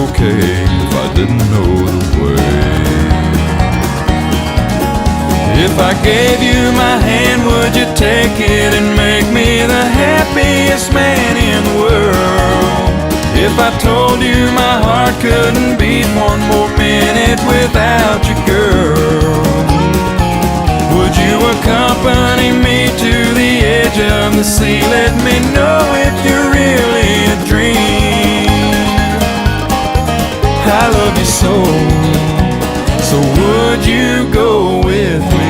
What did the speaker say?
okay if I didn't know the way. If I gave you my hand, would you take it and make me the happiest man in the world? If I told you my heart couldn't beat one more minute without you, girl, would you accompany me to the edge of the sea? Let me know if you're really a dream. I love you so would you go with me?